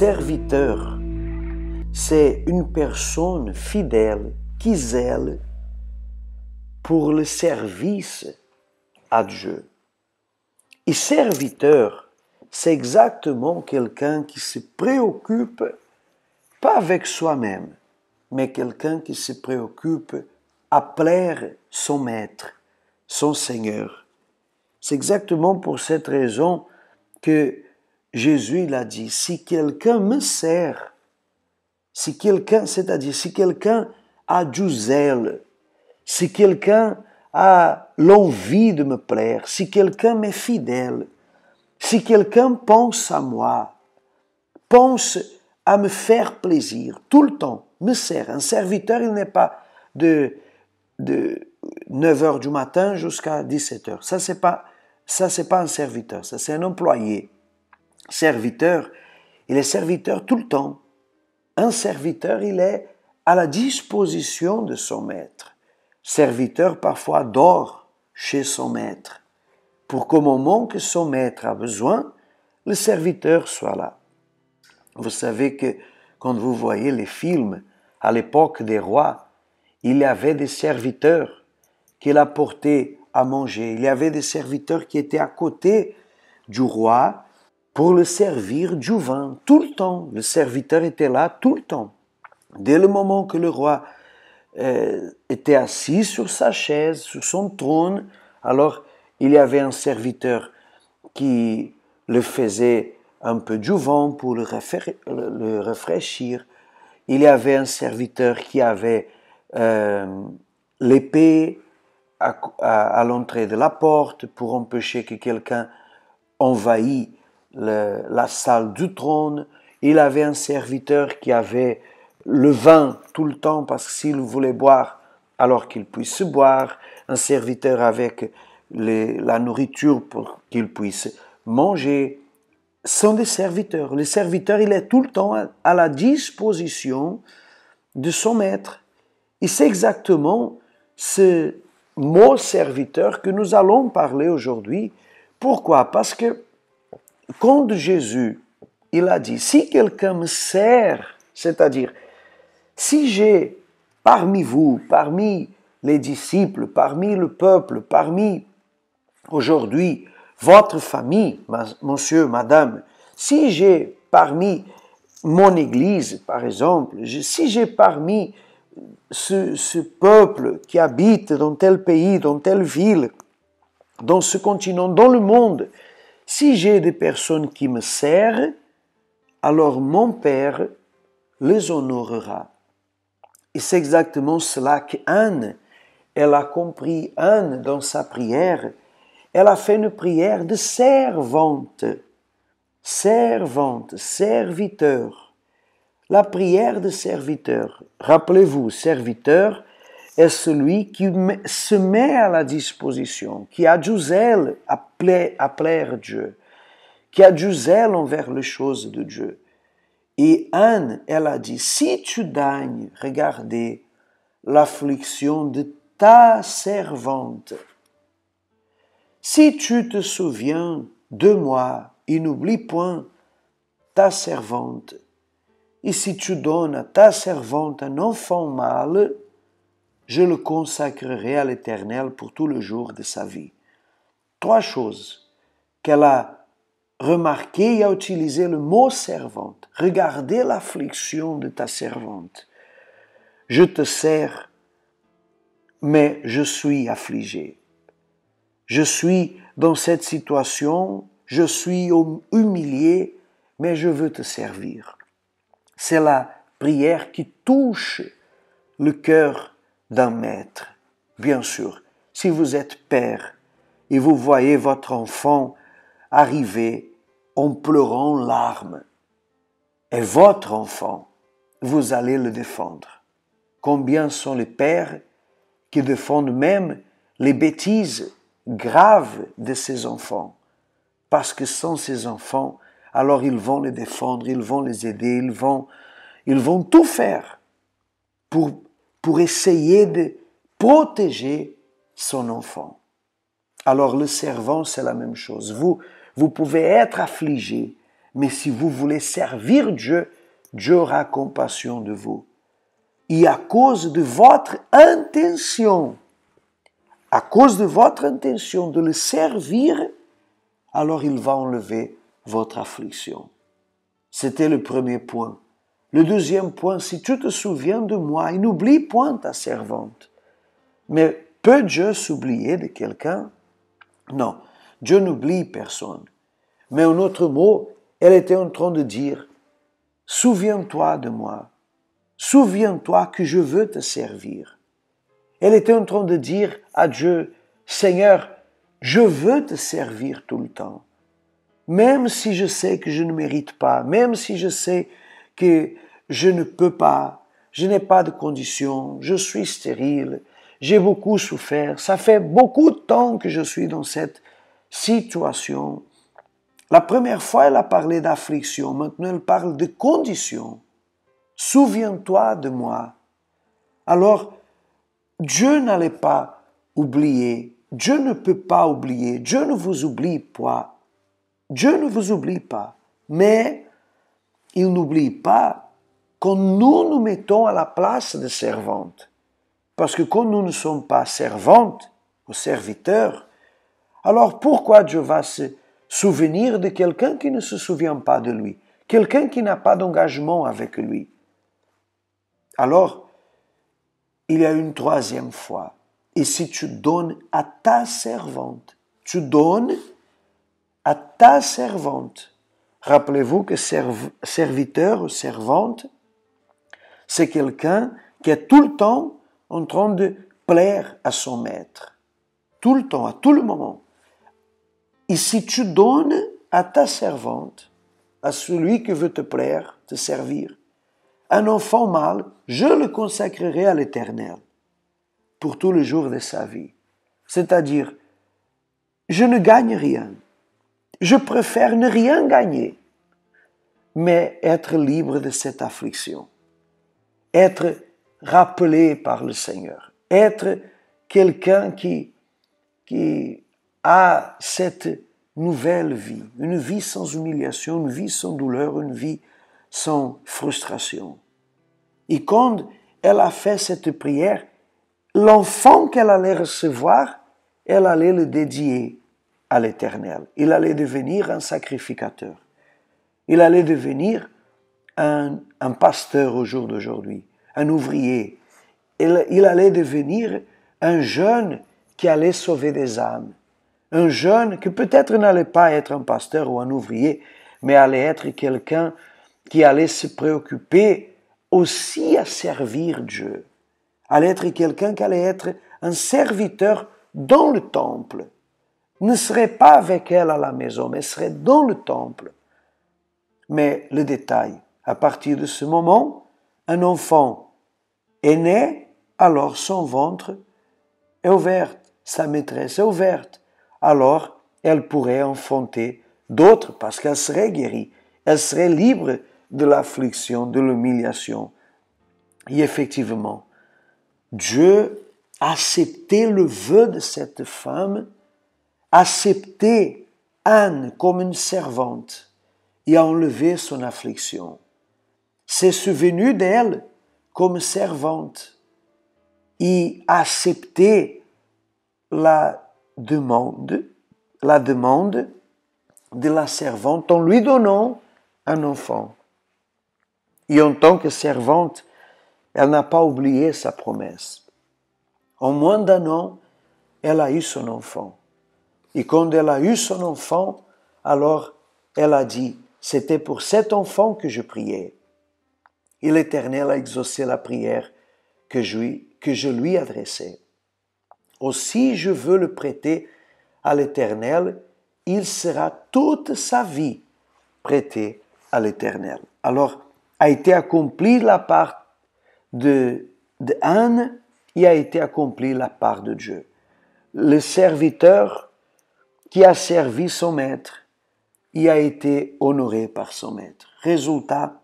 serviteur, c'est une personne fidèle qui zèle pour le service à Dieu. Et serviteur, c'est exactement quelqu'un qui se préoccupe, pas avec soi-même, mais quelqu'un qui se préoccupe à plaire son maître, son Seigneur. C'est exactement pour cette raison que Jésus l'a dit, si quelqu'un me sert, c'est-à-dire si quelqu'un a du zèle, si quelqu'un a l'envie de me plaire, si quelqu'un m'est fidèle, si quelqu'un pense à moi, pense à me faire plaisir, tout le temps, me sert. Un serviteur, il n'est pas de 9 heures du matin jusqu'à 17 heures. Ça, c'est pas un serviteur, ça, c'est un employé. Serviteur, il est serviteur tout le temps. Un serviteur, il est à la disposition de son maître. Serviteur, parfois, dort chez son maître pour qu'au moment que son maître a besoin, le serviteur soit là. Vous savez que quand vous voyez les films, à l'époque des rois, il y avait des serviteurs qui l'apportaient à manger. Il y avait des serviteurs qui étaient à côté du roi pour le servir du vin tout le temps. Le serviteur était là tout le temps. Dès le moment que le roi était assis sur sa chaise, sur son trône, alors il y avait un serviteur qui le faisait un peu du vin pour le rafraîchir. Il y avait un serviteur qui avait l'épée à l'entrée de la porte pour empêcher que quelqu'un envahisse la salle du trône. Il avait un serviteur qui avait le vin tout le temps parce que s'il voulait boire, alors qu'il puisse boire. Un serviteur avec la nourriture pour qu'il puisse manger. Ce sont des serviteurs. Le serviteur, il est tout le temps à la disposition de son maître. Et c'est exactement ce mot serviteur que nous allons parler aujourd'hui. Pourquoi? Parce que quand Jésus, il a dit, si quelqu'un me sert, c'est-à-dire, si j'ai parmi vous, parmi les disciples, parmi le peuple, parmi aujourd'hui votre famille, monsieur, madame, si j'ai parmi mon église, par exemple, si j'ai parmi ce peuple qui habite dans tel pays, dans telle ville, dans ce continent, dans le monde, si j'ai des personnes qui me servent, alors mon Père les honorera. Et c'est exactement cela qu'Anne, elle a compris. Anne, dans sa prière, elle a fait une prière de servante. Servante, serviteur. La prière de serviteur. Rappelez-vous, serviteur est celui qui se met à la disposition, qui a du zèle à plaire Dieu, qui a du zèle envers les choses de Dieu. Et Anne, elle a dit, si tu daignes regarder l'affliction de ta servante, si tu te souviens de moi et n'oublie point ta servante, et si tu donnes à ta servante un enfant mâle, je le consacrerai à l'Éternel pour tout le jour de sa vie. 3 choses qu'elle a remarquées et a utilisé le mot servante. Regardez l'affliction de ta servante. Je te sers, mais je suis affligé. Je suis dans cette situation, je suis humilié, mais je veux te servir. C'est la prière qui touche le cœur d'un maître. Bien sûr, si vous êtes père et vous voyez votre enfant arriver en pleurant en larmes, et votre enfant, vous allez le défendre. Combien sont les pères qui défendent même les bêtises graves de ses enfants? Parce que sans ces enfants, alors ils vont les défendre, ils vont les aider, ils vont tout faire pour essayer de protéger son enfant. Alors le servant, c'est la même chose. Vous pouvez être affligé, Mais si vous voulez servir Dieu, Dieu aura compassion de vous. Et à cause de votre intention, de le servir, alors il va enlever votre affliction. C'était le premier point. Le deuxième point, si tu te souviens de moi, et n'oublie point ta servante. Mais peut Dieu s'oublier de quelqu'un? Non, Dieu n'oublie personne. Mais en autre mot, elle était en train de dire, souviens-toi de moi. Souviens-toi que je veux te servir. Elle était en train de dire à Dieu, Seigneur, je veux te servir tout le temps. Même si je sais que je ne mérite pas, même si je sais que je ne peux pas, je n'ai pas de conditions, je suis stérile, j'ai beaucoup souffert, ça fait beaucoup de temps que je suis dans cette situation. La première fois, elle a parlé d'affliction, maintenant elle parle de conditions. Souviens-toi de moi. Alors, Dieu n'allait pas oublier, Dieu ne peut pas oublier, Dieu ne vous oublie pas. Dieu ne vous oublie pas, mais il n'oublie pas quand nous mettons à la place de servante. Parce que quand nous ne sommes pas servantes ou serviteurs, alors pourquoi Dieu va se souvenir de quelqu'un qui ne se souvient pas de lui, quelqu'un qui n'a pas d'engagement avec lui? Alors, il y a une troisième fois. Et si tu donnes à ta servante, tu donnes à ta servante. Rappelez-vous que serviteur ou servante, c'est quelqu'un qui est tout le temps en train de plaire à son maître. Tout le temps, à tout le moment. Et si tu donnes à ta servante, à celui qui veut te plaire, te servir, un enfant mâle, je le consacrerai à l'Éternel pour tous les jours de sa vie. C'est-à-dire, je ne gagne rien. Je préfère ne rien gagner, mais être libre de cette affliction, être rappelé par le Seigneur, être quelqu'un qui a cette nouvelle vie, une vie sans humiliation, une vie sans douleur, une vie sans frustration. Et quand elle a fait cette prière, l'enfant qu'elle allait recevoir, elle allait le dédier à l'Éternel. Il allait devenir un sacrificateur. Il allait devenir un pasteur au jour d'aujourd'hui, un ouvrier. Il allait devenir un jeune qui allait sauver des âmes. Un jeune qui peut-être n'allait pas être un pasteur ou un ouvrier, mais allait être quelqu'un qui allait se préoccuper aussi à servir Dieu. Allait être quelqu'un qui allait être un serviteur dans le temple. Ne serait pas avec elle à la maison, mais serait dans le temple. Mais le détail, à partir de ce moment, un enfant est né, alors son ventre est ouvert, sa maîtresse est ouverte. Alors, elle pourrait enfanter d'autres parce qu'elle serait guérie. Elle serait libre de l'affliction, de l'humiliation. Et effectivement, Dieu a accepté le vœu de cette femme, accepté Anne comme une servante et a enlevé son affliction. S'est souvenu d'elle comme servante et a accepté la demande de la servante en lui donnant un enfant. Et en tant que servante, elle n'a pas oublié sa promesse. En moins d'un an, elle a eu son enfant. Et quand elle a eu son enfant, alors elle a dit, c'était pour cet enfant que je priais. Et l'Éternel a exaucé la prière que je lui adressais. Aussi je veux le prêter à l'Éternel, il sera toute sa vie prêté à l'Éternel. Alors, a été accomplie la part de Anne et a été accomplie la part de Dieu. Le serviteur qui a servi son maître y a été honoré par son maître. Résultat,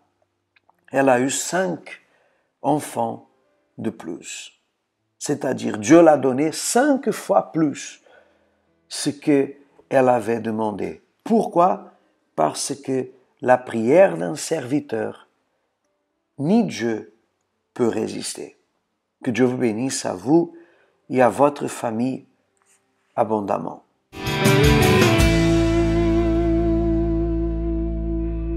elle a eu 5 enfants de plus. C'est-à-dire, Dieu l'a donné 5 fois plus ce qu'elle avait demandé. Pourquoi? Parce que la prière d'un serviteur, ni Dieu peut résister. Que Dieu vous bénisse à vous et à votre famille abondamment.